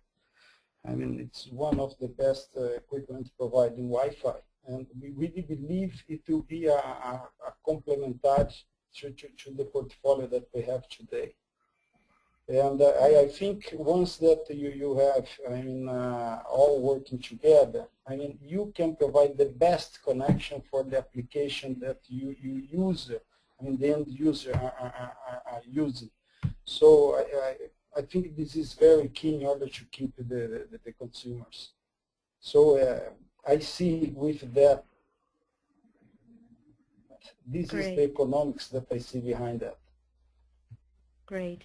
I mean, it's one of the best equipment providing Wi-Fi. And we really believe it will be a complementary to the portfolio that we have today. And I think once that you have, I mean, all working together, I mean, you can provide the best connection for the application that you use, I mean, the end user are using. So I think this is very key in order to keep the consumers. So I see with that, this Great. is the economics that I see behind that. Great.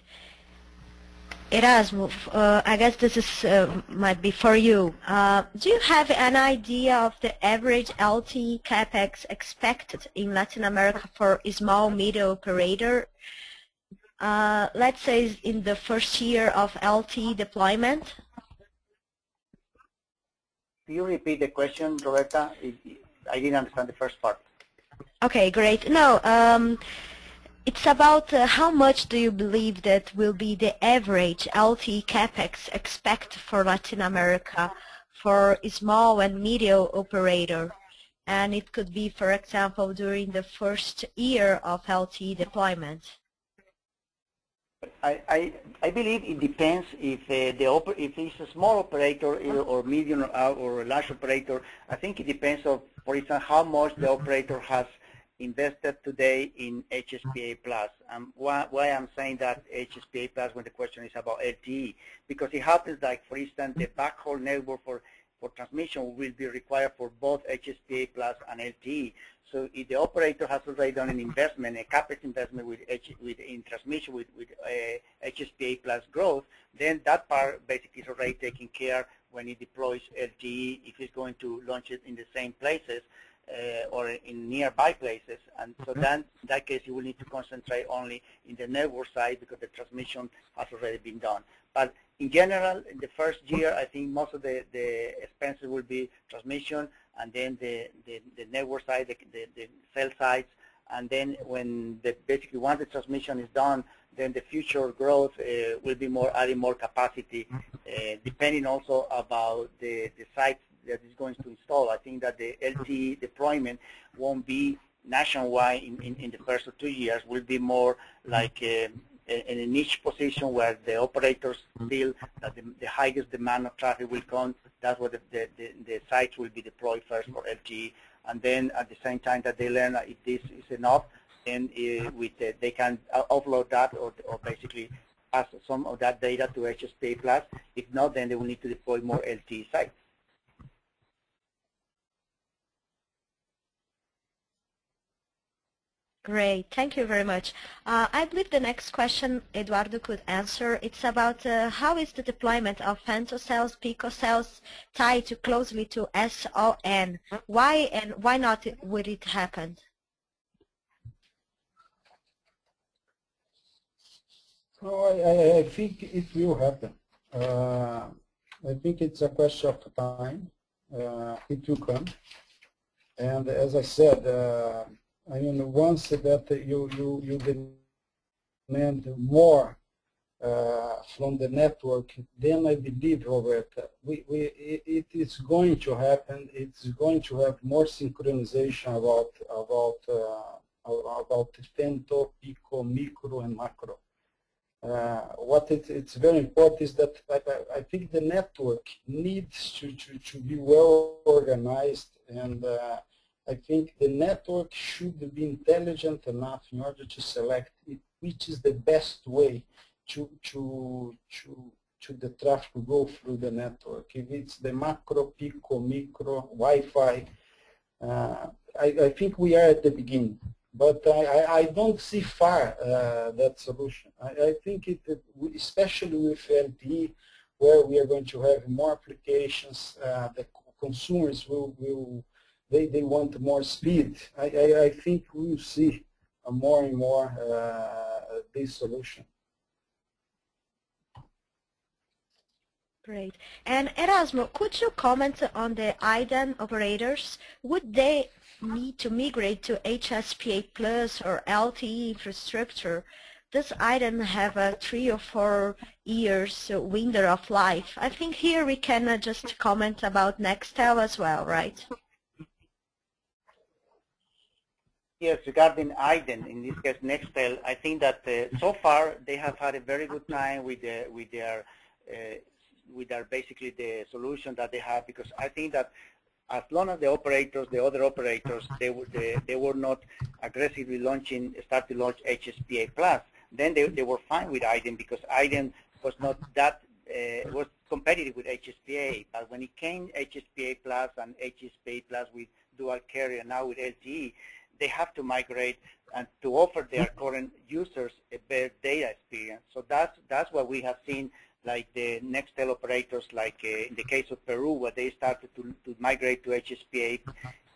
Erasmo, I guess this is might be for you. Do you have an idea of the average LTE capex expected in Latin America for a small media operator? Let's say in the first year of LTE deployment. Can you repeat the question, Roberta? I didn't understand the first part. Okay, great. No, it's about how much do you believe that will be the average LTE capex expected for Latin America for a small and medium operator? And it could be, for example, during the first year of LTE deployment. I believe it depends if if it's a small operator or medium or a large operator. I think it depends on, for instance, how much the operator has invested today in HSPA+. Why I'm saying that HSPA+ when the question is about LTE, because it happens like, for instance, the backhaul network for transmission will be required for both HSPA+ and LTE. So if the operator has already done an investment, a capex investment in transmission with HSPA+ growth, then that part basically is already taken care when it deploys LTE, if it's going to launch it in the same places or in nearby places. And so then in that case you will need to concentrate only in the network side because the transmission has already been done. But in general, in the first year, I think most of the expenses will be transmission, and then the network side, the cell sites, and then when basically once the transmission is done, then the future growth will be more adding more capacity, depending also about the sites that is going to install. I think that the LTE deployment won't be nationwide in the first 2 years. Will be more like in a niche position where the operators feel that the highest demand of traffic will come. That's where the sites will be deployed first for LTE, and then at the same time that they learn if this is enough, then they can offload that or basically pass some of that data to HSPA Plus. If not, then they will need to deploy more LTE sites. Great, thank you very much. I believe the next question Eduardo could answer. It's about how is the deployment of femtocells, picocells tied closely to SON? Why and why not would it happen? Oh, I think it will happen. I think it's a question of time. It will come. And as I said, I mean, once that you demand more from the network, then I believe, Roberta, it is going to happen. It's going to have more synchronization about femto, pico, micro, and macro. What it's very important is that I think the network needs to be well organized, and I think the network should be intelligent enough in order to select which is the best way to the traffic go through the network. If it's the macro, pico, micro, Wi-Fi, I think we are at the beginning. But I don't see far that solution. I think especially with LTE, where we are going to have more applications, the consumers they want more speed. I think we will see more and more this solution. Great. And Erasmo, could you comment on the IDEN operators? Would they need to migrate to HSPA Plus or LTE infrastructure? Does IDEN have a 3 or 4 years window of life? I think here we can just comment about Nextel as well, right? Yes, regarding IDEN, in this case Nextel, I think that so far they have had a very good time with their basically the solution that they have, because I think that as long as the other operators, they were not aggressively start to launch HSPA Plus, then they were fine with IDEN, because IDEN was not that was competitive with HSPA. But when it came HSPA Plus and HSPA Plus with dual carrier, now with LTE, they have to migrate and to offer their current users a better data experience. So that's what we have seen, like the Nextel operators, like in the case of Peru, where they started to migrate to HSPA,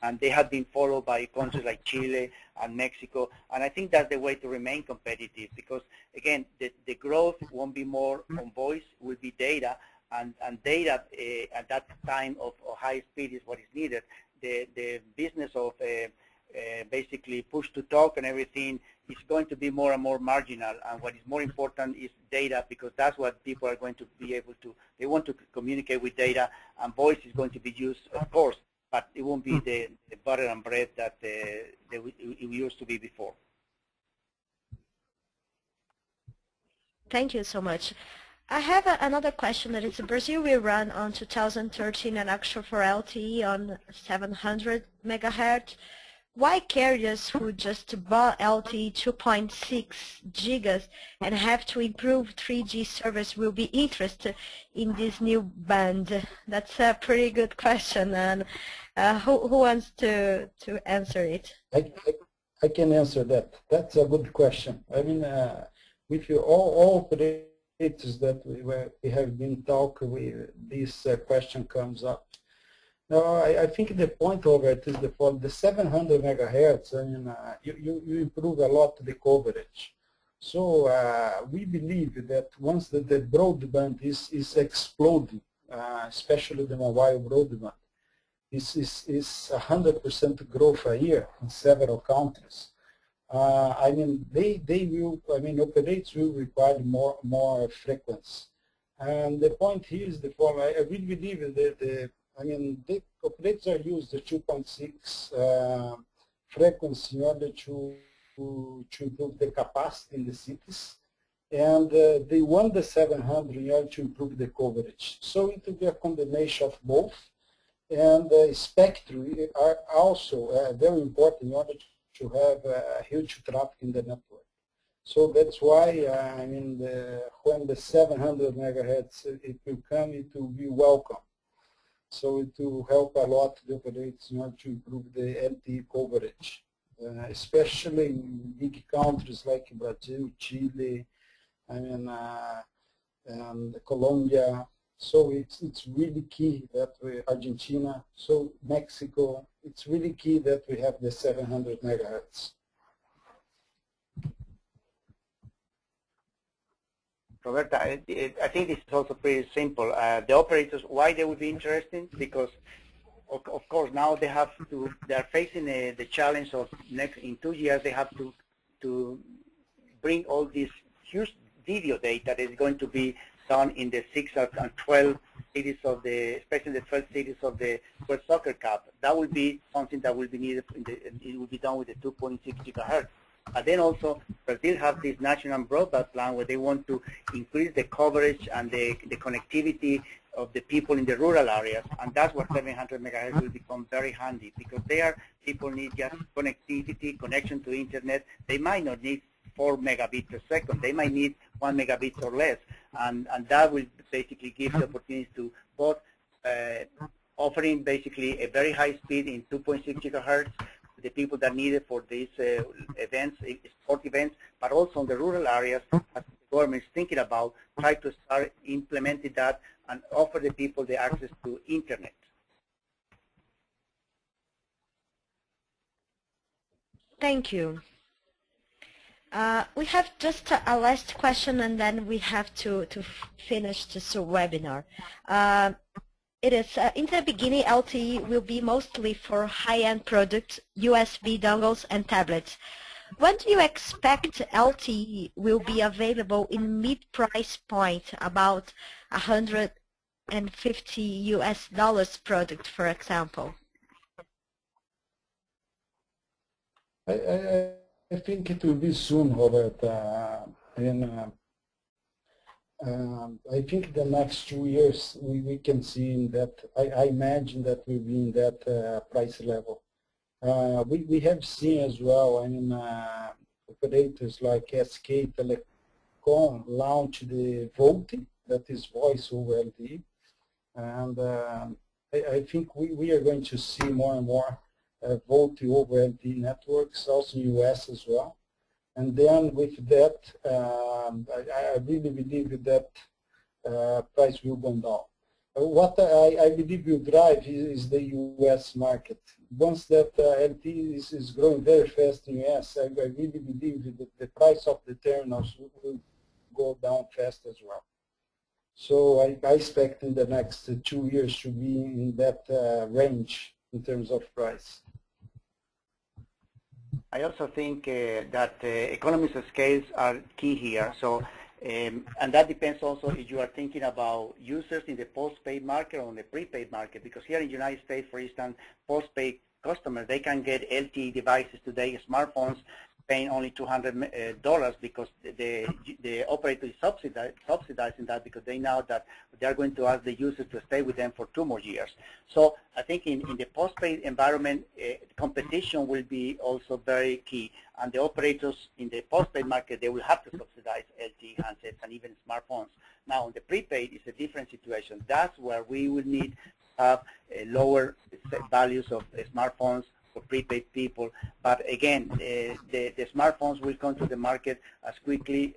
and they have been followed by countries like Chile and Mexico. And I think that's the way to remain competitive, because again, the growth won't be more on voice, will be data, and data at that time of high speed is what is needed. The business of basically push to talk and everything is going to be more and more marginal, and what is more important is data, because that's what people are going to be able to, they want to communicate with data, and voice is going to be used, of course, but it won't be the butter and bread that it used to be before. Thank you so much. I have another question that is Brazil will run on 2013 an auction for LTE on 700 megahertz. Why carriers who just bought LTE 2.6 gigas and have to improve 3G service will be interested in this new band? That's a pretty good question, and who wants to answer it? I can answer that. That's a good question. I mean, with all operators that we have been talking with, this question comes up. No, I think the point over it is the 700 megahertz. I mean, you improve a lot the coverage. So we believe that once the broadband is exploding, especially the mobile broadband, is 100% growth a year in several countries. I mean, they will, I mean, operators will require more frequency. And the point here is the following. I really believe that I mean, the operators are used the 2.6 frequency in order to improve the capacity in the cities. And they want the 700 in order to improve the coverage. So it will be a combination of both. And spectrum are also very important in order to have a huge traffic in the network. So that's why, I mean, when the 700 megahertz it will come, it will be welcome. So it will help a lot the operators in order to improve the LTE coverage, especially in big countries like Brazil, Chile, I mean, and Colombia. So it's really key that Argentina, so Mexico, it's really key that we have the 700 megahertz. Roberta, I think this is also pretty simple. The operators, why they would be interested? Because of course now they are facing the challenge of in 2 years they have to bring all this huge video data that is going to be done in the 6 and 12 cities of especially the 12 cities of the World Soccer Cup. That will be something that will be needed. It will be done with the 2.6 gigahertz. And then also, Brazil have this national broadband plan where they want to increase the coverage and the connectivity of the people in the rural areas, and that's where 700 megahertz will become very handy, because people need just connectivity, connection to internet. They might not need 4 megabits per second. They might need 1 megabit or less, and that will basically give the opportunity to both offering basically a very high speed in 2.6 gigahertz to the people that need it for these events, sport events, but also in the rural areas, as the government is thinking about, try to start implementing that and offer the people the access to internet. Thank you. We have just a last question, and then we have to finish this webinar. It is, in the beginning, LTE will be mostly for high-end products, USB dongles and tablets. When do you expect LTE will be available in mid-price point, about $150 product, for example? I think it will be soon, Roberta. I think the next 2 years we can see in that. I imagine that we'll be in that price level. We have seen as well. Operators like SK Telecom launched the VoLTE, that is voice over LTE, and I think we are going to see more and more VoLTE over LTE networks, also in US as well. And then with that, I really believe that price will go down. What I believe will drive is the US market. Once that LTE is growing very fast in US, I really believe that the price of the terminals will go down fast as well. So I expect in the next 2 years to be in that range in terms of price. I also think that economies of scale are key here. So, and that depends also if you are thinking about users in the postpaid market or in the prepaid market. Because here in the United States, for instance, postpaid customers, they can get LTE devices today, smartphones, paying only $200 because the operator is subsidizing that, because they know that they are going to ask the users to stay with them for 2 more years. So I think in the postpaid environment, competition will be also very key. And the operators in the postpaid market, they will have to subsidize LTE handsets and even smartphones. Now, on the prepaid, it's a different situation. That's where we will need to have lower values of smartphones for prepaid people. But again, the smartphones will come to the market as quickly,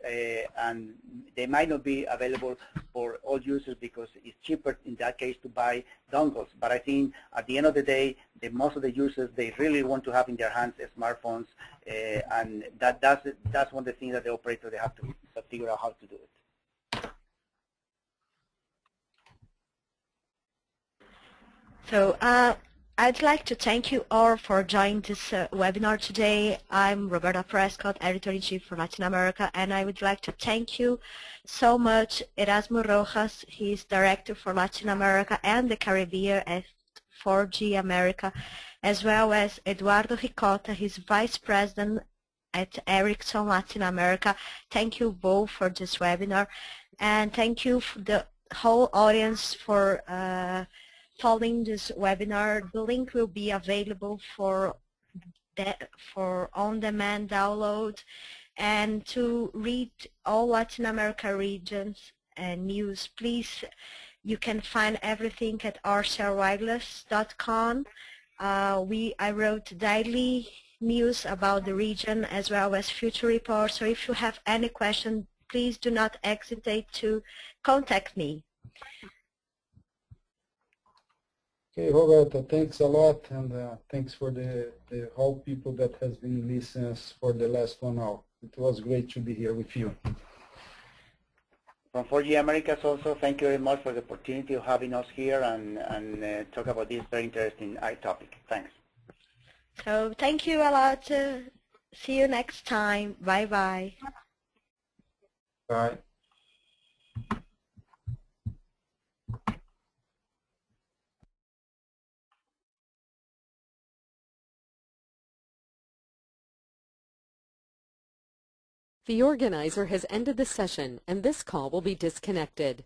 and they might not be available for all users because it's cheaper in that case to buy dongles. But I think at the end of the day, most of the users, they really want to have in their hands smartphones, and that's one of the things that the operator, they have to figure out how to do it. So I'd like to thank you all for joining this webinar today. I'm Roberta Prescott, Editor-in-Chief for Latin America, and I would like to thank you so much, Erasmo Rojas. He's Director for Latin America and the Caribbean at 4G America, as well as Eduardo Ricotta, he's Vice President at Ericsson Latin America. Thank you both for this webinar, and thank you for the whole audience for following this webinar. The link will be available for on-demand download, and to read all Latin America regions and news, please, you can find everything at rcrwireless.com. I wrote daily news about the region as well as future reports, so if you have any question, please do not hesitate to contact me. Okay, Roberta, thanks a lot, and thanks for the whole people that has been listening for the last 1 hour. It was great to be here with you. From 4G Americas also, thank you very much for the opportunity of having us here and talk about this very interesting topic. Thanks. So thank you a lot. See you next time. Bye-bye. Bye. The organizer has ended the session, and this call will be disconnected.